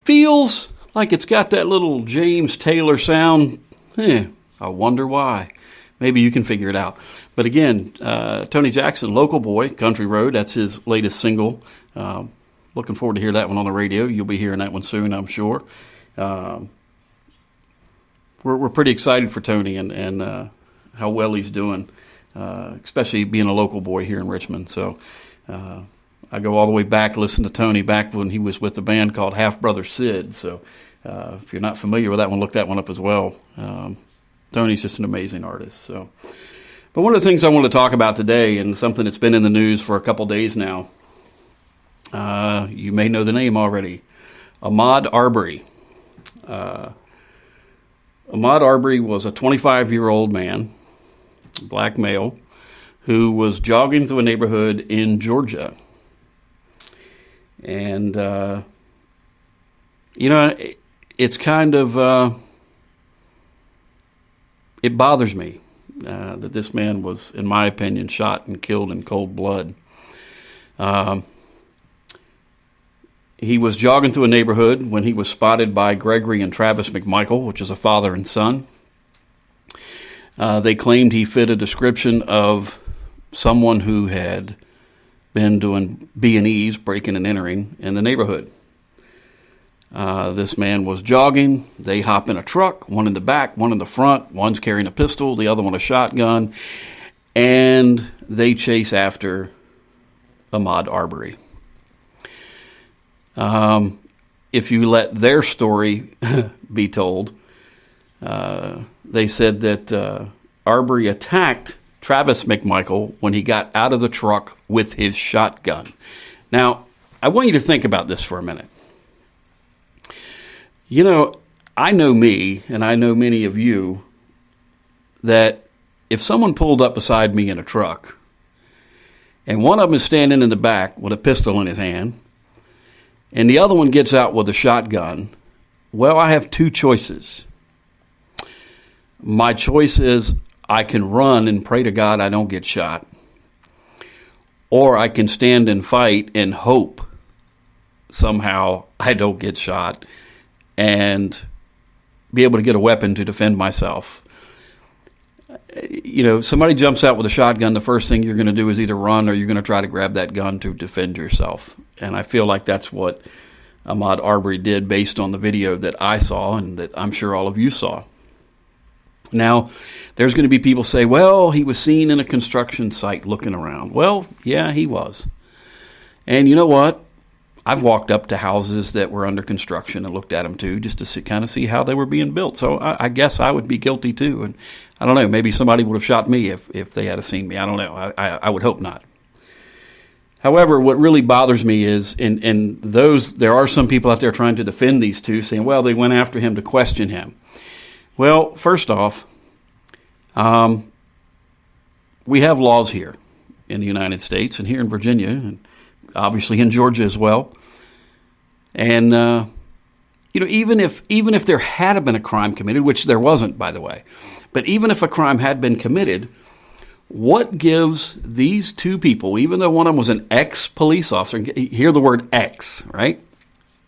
feels like it's got that little James Taylor sound. I wonder why. Maybe you can figure it out. But again, Tony Jackson, Local Boy, Country Road, that's his latest single. Looking forward to hear that one on the radio. You'll be hearing that one soon, I'm sure. We're pretty excited for Tony and how well he's doing, especially being a local boy here in Richmond. So I go all the way back, listen to Tony back when he was with the band called Half Brother Sid. So if you're not familiar with that one, look that one up as well. Tony's just an amazing artist. So, but one of the things I want to talk about today, and something that's been in the news for a couple days now, you may know the name already, Ahmaud Arbery. Ahmaud Arbery was a 25-year-old man, black male, who was jogging through a neighborhood in Georgia. And, it's kind of, it bothers me that this man was, in my opinion, shot and killed in cold blood. He was jogging through a neighborhood when he was spotted by Gregory and Travis McMichael, which is a father and son. They claimed he fit a description of someone who had been doing B&Es, breaking and entering, in the neighborhood. This man was jogging. They hop in a truck, one in the back, one in the front. One's carrying a pistol, the other one a shotgun, and they chase after Ahmaud Arbery. If you let their story be told, they said that Arbery attacked Travis McMichael when he got out of the truck with his shotgun. Now, I want you to think about this for a minute. You know, I know me, and I know many of you, that if someone pulled up beside me in a truck, and one of them is standing in the back with a pistol in his hand, and the other one gets out with a shotgun, well, I have two choices. My choice is I can run and pray to God I don't get shot, or I can stand and fight and hope somehow I don't get shot and be able to get a weapon to defend myself. You know, somebody jumps out with a shotgun, the first thing you're going to do is either run or you're going to try to grab that gun to defend yourself. And I feel like that's what Ahmaud Arbery did based on the video that I saw and that I'm sure all of you saw. Now, there's going to be people say, well, he was seen in a construction site looking around. Well, yeah, he was. And you know what? I've walked up to houses that were under construction and looked at them too, just to kind of see how they were being built. So I guess I would be guilty too. And I don't know, maybe somebody would have shot me if they had seen me. I don't know. I would hope not. However, what really bothers me is, there are some people out there trying to defend these two, saying, well, they went after him to question him. Well, first off, we have laws here in the United States and here in Virginia, and obviously in Georgia as well. And even if there had been a crime committed, which there wasn't, by the way, but even if a crime had been committed, what gives these two people, even though one of them was an ex-police officer, hear the word ex, right?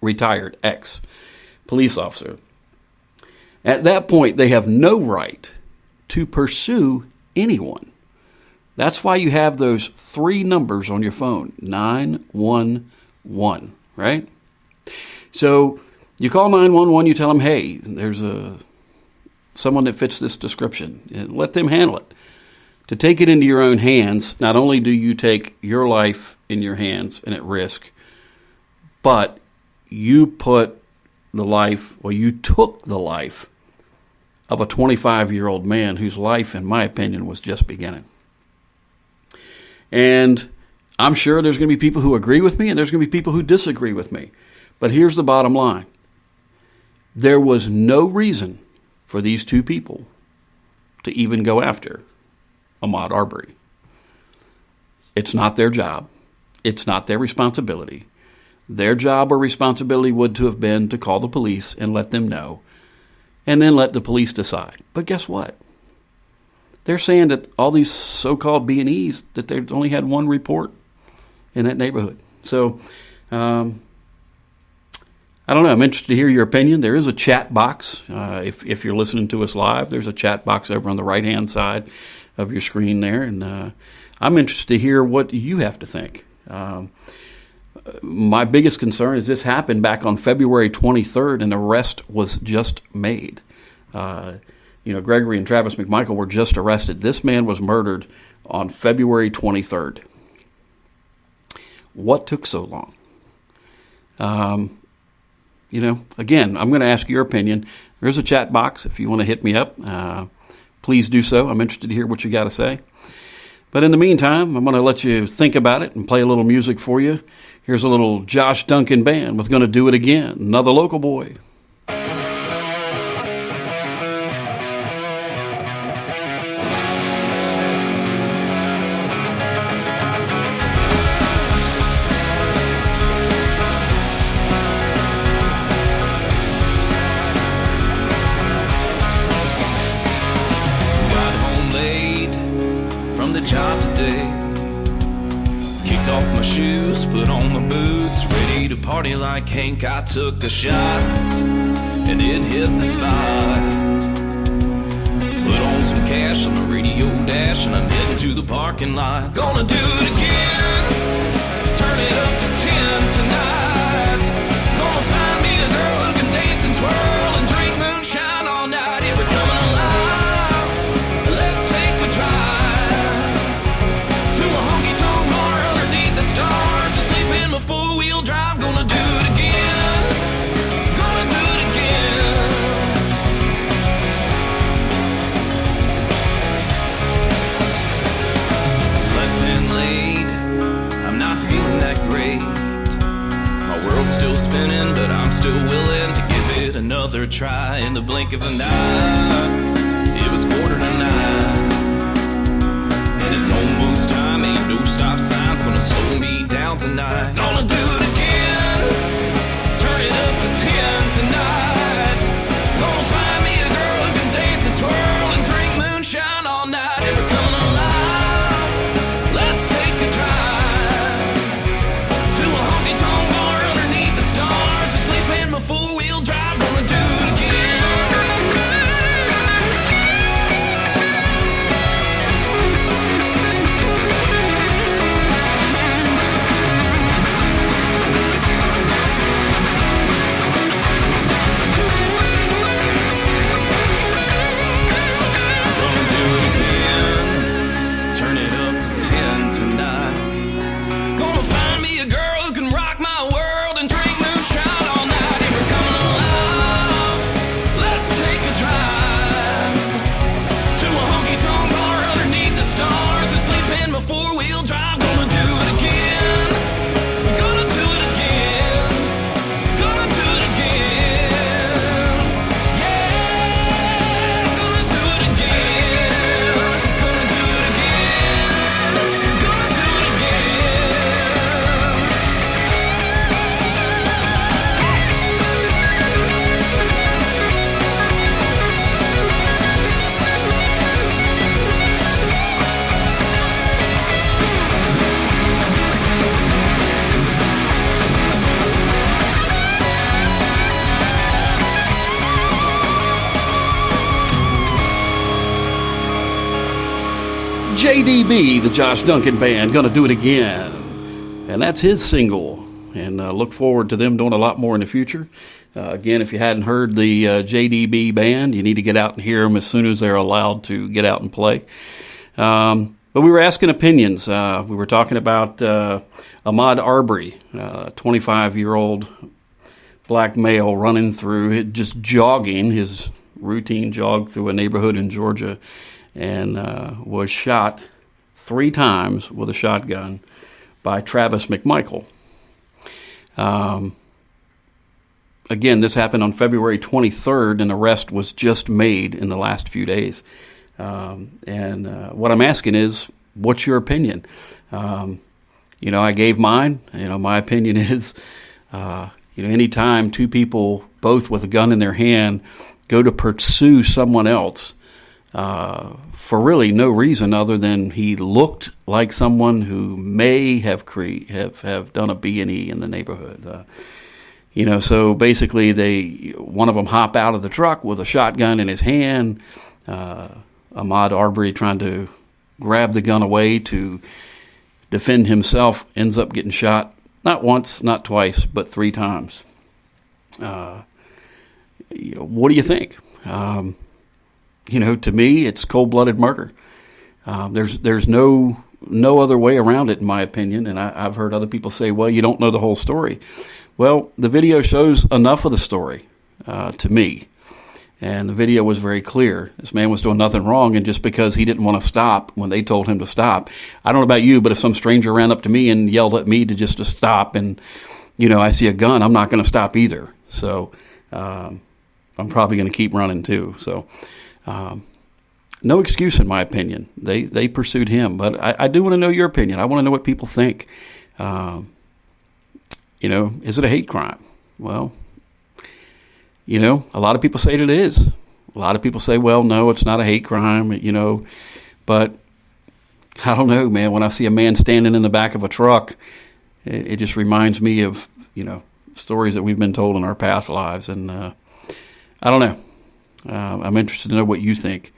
Retired ex-police officer. At that point, they have no right to pursue anyone. That's why you have those 3 numbers on your phone, 911, right? So you call 911, you tell them, hey, there's someone that fits this description, and let them handle it. To take it into your own hands, not only do you take your life in your hands and at risk, but you took the life of a 25-year-old man whose life, in my opinion, was just beginning. And I'm sure there's going to be people who agree with me and there's going to be people who disagree with me. But here's the bottom line. There was no reason for these two people to even go after Ahmaud Arbery. It's not their job. It's not their responsibility. Their job or responsibility would to have been to call the police and let them know, and then let the police decide. But guess what? They're saying that all these so-called B&Es, that they only had one report in that neighborhood. So, I I don't know. I'm interested to hear your opinion. There is a chat box. If you're listening to us live, there's a chat box over on the right-hand side of your screen there. And I'm interested to hear what you have to think. My biggest concern is this happened back on February 23rd, and the arrest was just made. Gregory and Travis McMichael were just arrested. This man was murdered on February 23rd. What took so long? Again, I'm going to ask your opinion. There's a chat box if you want to hit me up. Please do so. I'm interested to hear what you got to say. But in the meantime, I'm going to let you think about it and play a little music for you. Here's a little Josh Duncan band with Gonna Do It Again, another local boy. Job today, kicked off my shoes, put on my boots, ready to party like Hank. I took a shot and it hit the spot. Put on some cash on the radio dash and I'm heading to the parking lot. Gonna do it again, turn it up to 10 tonight. Gonna find me a girl who can dance and twirl and drink moonshine all night. Yeah, we're coming alive, let's take a drive to a honky-tonk bar underneath the stars. To sleep in my four-wheel drive. Gonna do it again, gonna do it again. Slept in late, I'm not feeling that great. My world's still spinning, but I'm still willing to give it another try. In the blink of an eye, it was 8:45. It's almost time, ain't no stop signs gonna slow me down tonight. Gonna do it again, turn it up to 10 tonight. Gonna find me a girl who can dance and twirl and drink moonshine all night. And we're coming alive, let's take a drive to a honky-tonk bar underneath the stars. Asleep in my four-wheel drive. Gonna do it again. JDB, the Josh Duncan Band, Gonna Do It Again. And that's his single. And look forward to them doing a lot more in the future. Again, if you hadn't heard the JDB Band, you need to get out and hear them as soon as they're allowed to get out and play. But we were asking opinions. We were talking about Ahmaud Arbery, 25-year-old black male running through, just jogging, his routine jog through a neighborhood in Georgia, and was shot 3 times with a shotgun by Travis McMichael. Again, this happened on February 23rd, and the arrest was just made in the last few days. And what I'm asking is, what's your opinion? I gave mine. My opinion is, anytime 2 people, both with a gun in their hand, go to pursue someone else, for really no reason other than he looked like someone who may have done a B&E in the neighborhood. So basically one of them hop out of the truck with a shotgun in his hand. Ahmaud Arbery trying to grab the gun away to defend himself, ends up getting shot, not once, not twice, but 3 times. What do you think? To me, it's cold-blooded murder. There's no other way around it, in my opinion, and I've heard other people say, well, you don't know the whole story. Well, the video shows enough of the story to me, and the video was very clear. This man was doing nothing wrong, and just because he didn't want to stop when they told him to stop, I don't know about you, but if some stranger ran up to me and yelled at me to stop, and I see a gun, I'm not going to stop either. So I'm probably going to keep running too. So no excuse, in my opinion. They pursued him, but I do want to know your opinion. I want to know what people think. Is it a hate crime? Well, a lot of people say that it is. A lot of people say, well, no, it's not a hate crime, but I don't know, man. When I see a man standing in the back of a truck, it just reminds me of, stories that we've been told in our past lives. And I don't know. I'm interested to know what you think.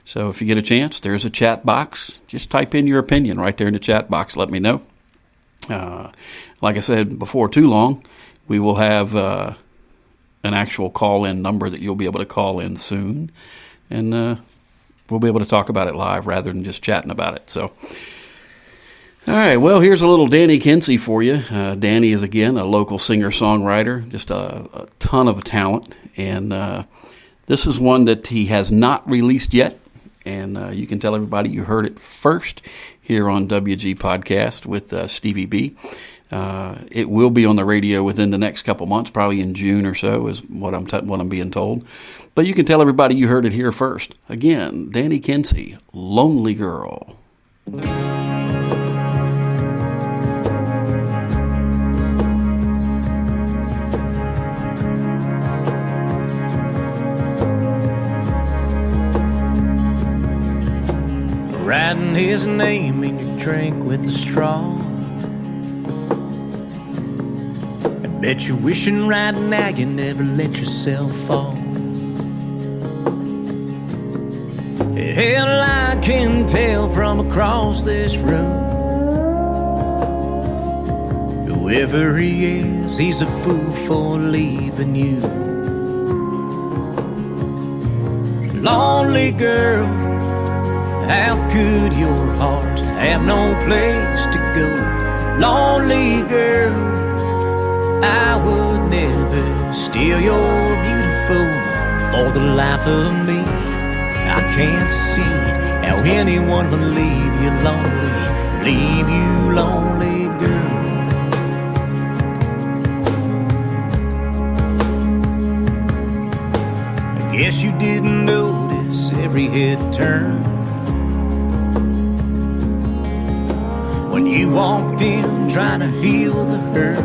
So if you get a chance, there's a chat box. Just type in your opinion right there in the chat box. Let me know. Like I said, before too long, we will have an actual call-in number that you'll be able to call in soon. And we'll be able to talk about it live rather than just chatting about it. So, all right, well, here's a little Danny Kinsey for you. Danny is, again, a local singer-songwriter, just a ton of talent. And this is one that he has not released yet. And you can tell everybody you heard it first here on WG Podcast with Stevie B. It will be on the radio within the next couple months, probably in June or so, is what I'm being told. But you can tell everybody you heard it here first. Again, Danny Kinsey, Lonely Girl. Writing his name in your drink with a straw. I bet you're wishing right now you never let yourself fall. Hell, I can tell from across this room, whoever he is, he's a fool for leaving you. Lonely girl, how could your heart have no place to go? Lonely girl, I would never steal your beautiful for the life of me. I can't see how anyone would leave you lonely girl. I guess you didn't notice every head turn when you walked in trying to heal the hurt.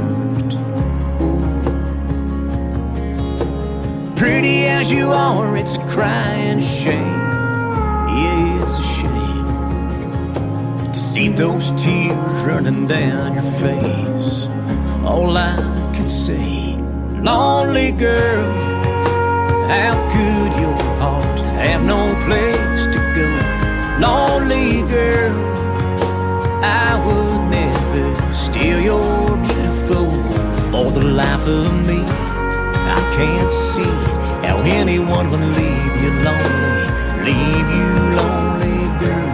Pretty as you are, it's a crying shame. Yeah, it's a shame to see those tears running down your face. All I can say, lonely girl, how could your heart have no place to go? Lonely girl, I would never steal your beautiful for the life of me. I can't see how anyone would leave you lonely girl,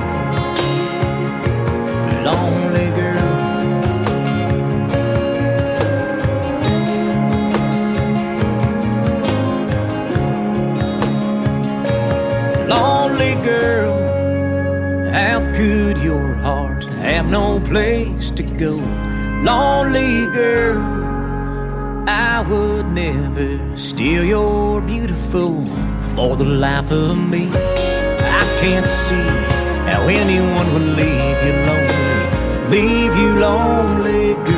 lonely girl. Lonely girl, how could your heart have no place to go? Lonely girl, I would never steal your beautiful for the life of me. I can't see how anyone would leave you lonely girl.